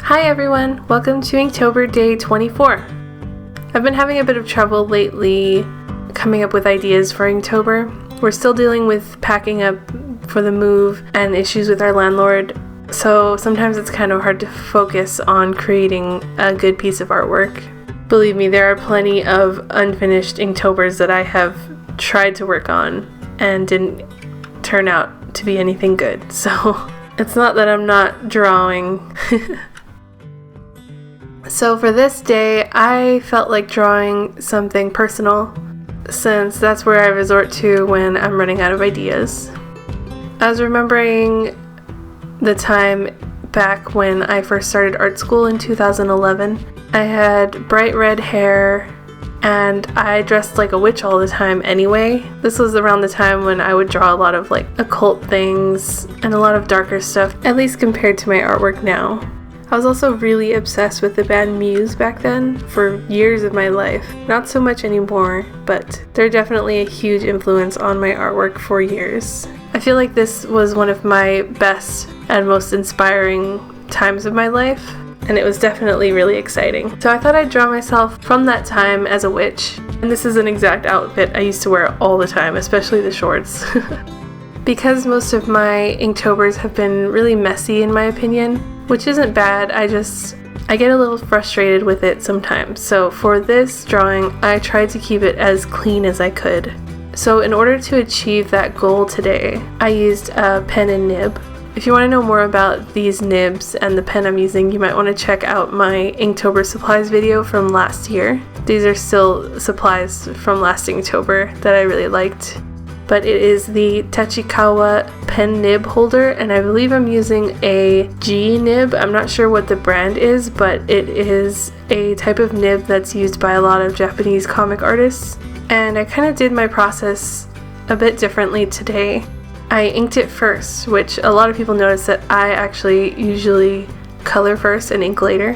Hi everyone, welcome to Inktober day 24. I've been having a bit of trouble lately coming up with ideas for Inktober. We're still dealing with packing up for the move and issues with our landlord, so sometimes it's kind of hard to focus on creating a good piece of artwork. Believe me, there are plenty of unfinished Inktobers that I have tried to work on and didn't turn out to be anything good, so it's not that I'm not drawing. So for this day, I felt like drawing something personal, since that's where I resort to when I'm running out of ideas. I was remembering the time back when I first started art school in 2011. I had bright red hair and I dressed like a witch all the time anyway. This was around the time when I would draw a lot of like occult things and a lot of darker stuff, at least compared to my artwork now. I was also really obsessed with the band Muse back then for years of my life. Not so much anymore, but they're definitely a huge influence on my artwork for years. I feel like this was one of my best and most inspiring times of my life, and it was definitely really exciting. So I thought I'd draw myself from that time as a witch, and this is an exact outfit I used to wear all the time, especially the shorts. Because most of my Inktobers have been really messy in my opinion, which isn't bad, I get a little frustrated with it sometimes. So for this drawing, I tried to keep it as clean as I could. So in order to achieve that goal today, I used a pen and nib. If you want to know more about these nibs and the pen I'm using, you might want to check out my Inktober supplies video from last year. These are still supplies from last Inktober that I really liked. But it is the Tachikawa pen nib holder, and I believe I'm using a G-nib. I'm not sure what the brand is, but it is a type of nib that's used by a lot of Japanese comic artists. And I kind of did my process a bit differently today. I inked it first, which a lot of people notice that I actually usually color first and ink later.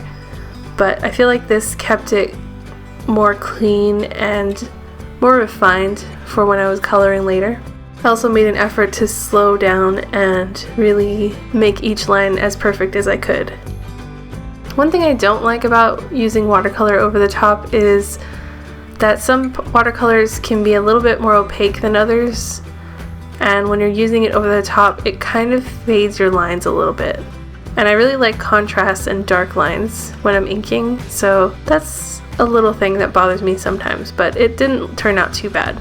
But I feel like this kept it more clean and more refined for when I was coloring later. I also made an effort to slow down and really make each line as perfect as I could. One thing I don't like about using watercolor over the top is that some watercolors can be a little bit more opaque than others, and when you're using it over the top, it kind of fades your lines a little bit. And I really like contrast and dark lines when I'm inking, so that's a little thing that bothers me sometimes, but it didn't turn out too bad.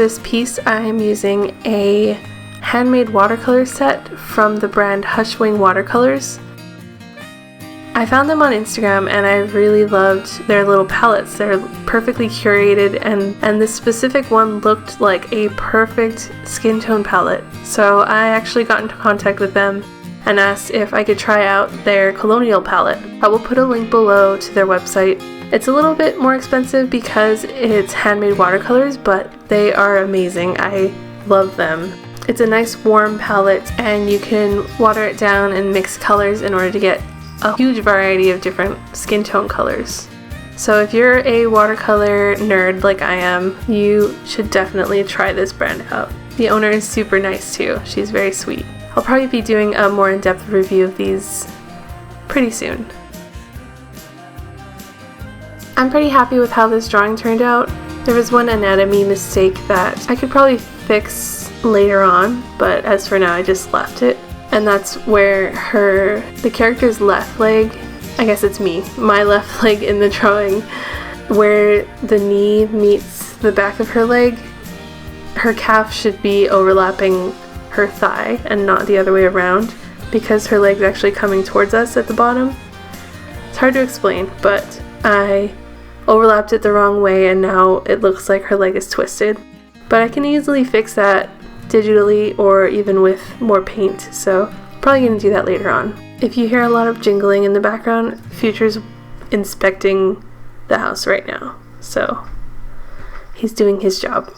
this piece, I'm using a handmade watercolor set from the brand Hushwing Watercolors. I found them on Instagram and I really loved their little palettes. They're perfectly curated, and this specific one looked like a perfect skin tone palette. So I actually got into contact with them and asked if I could try out their colonial palette. I will put a link below to their website. It's a little bit more expensive because it's handmade watercolors, but they are amazing. I love them. It's a nice warm palette and you can water it down and mix colors in order to get a huge variety of different skin tone colors. So if you're a watercolor nerd like I am, you should definitely try this brand out. The owner is super nice too. She's very sweet. I'll probably be doing a more in-depth review of these pretty soon. I'm pretty happy with how this drawing turned out. There was one anatomy mistake that I could probably fix later on, but as for now I just left it. And that's where the character's left leg, I guess it's me, my left leg in the drawing, where the knee meets the back of her leg, her calf should be overlapping her thigh and not the other way around, because her leg's actually coming towards us at the bottom. It's hard to explain, but I overlapped it the wrong way and now it looks like her leg is twisted. But I can easily fix that digitally or even with more paint, so probably gonna do that later on. If you hear a lot of jingling in the background, Future's inspecting the house right now, so he's doing his job.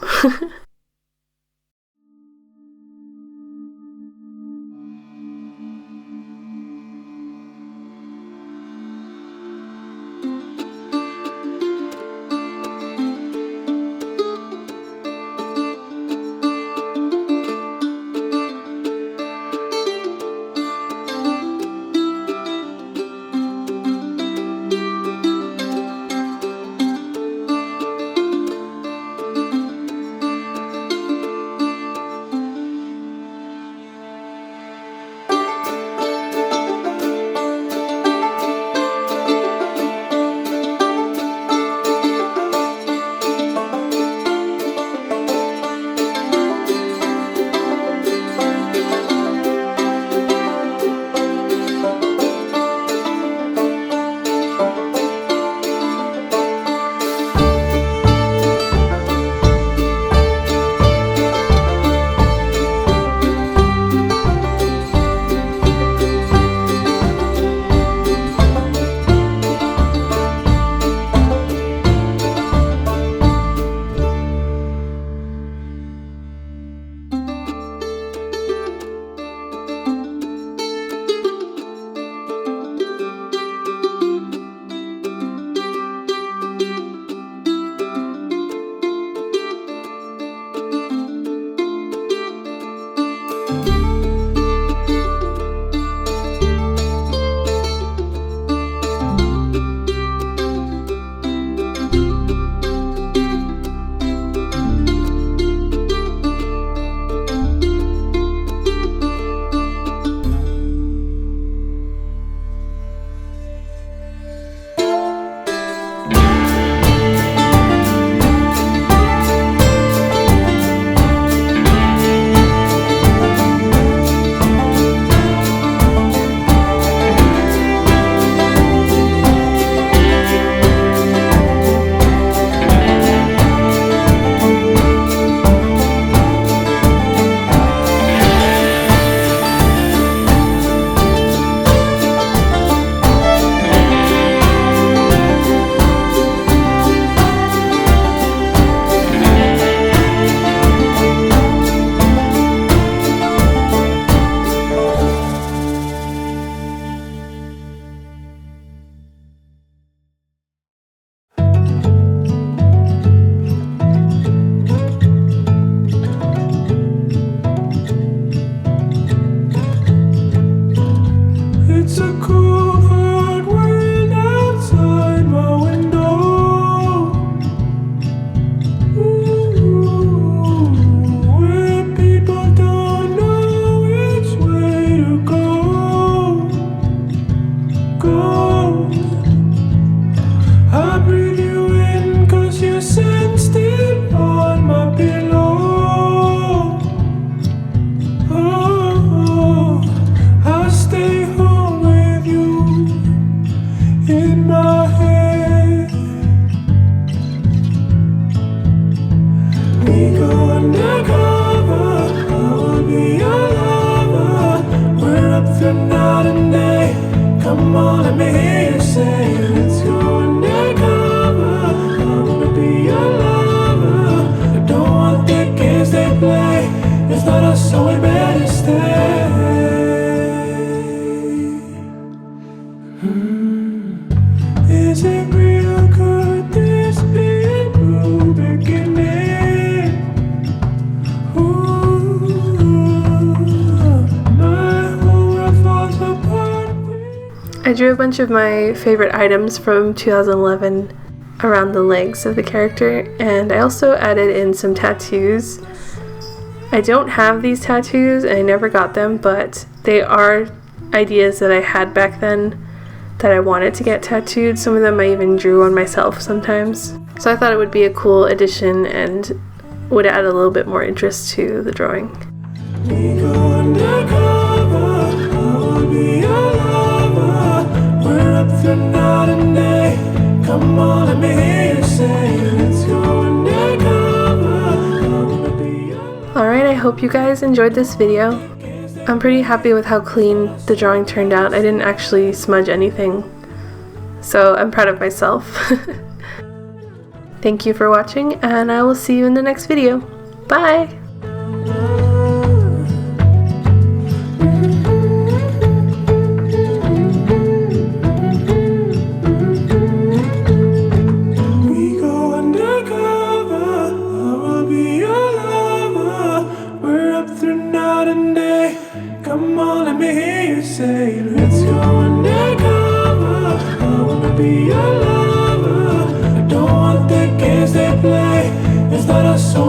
not us, so we better stay. Is it real? Could this be a new beginning? Ooh, my whole world falls apart. I drew a bunch of my favorite items from 2011 around the legs of the character, and I also added in some tattoos. I don't have these tattoos and I never got them, but they are ideas that I had back then that I wanted to get tattooed. Some of them I even drew on myself sometimes. So I thought it would be a cool addition and would add a little bit more interest to the drawing. We go undercover, I will be your lover. We're up through night and day. Come on, let me hear you say, let's go undercover. I wanna be your lover. Alright, I hope you guys enjoyed this video. I'm pretty happy with how clean the drawing turned out. I didn't actually smudge anything, so I'm proud of myself. Thank you for watching, and I will see you in the next video. Bye! We go undercover, I will be your lover. We're up through night and day. Come on, let me hear you say, let's go undercover. I wanna be your lover. I don't want the games they play. It's not a soul.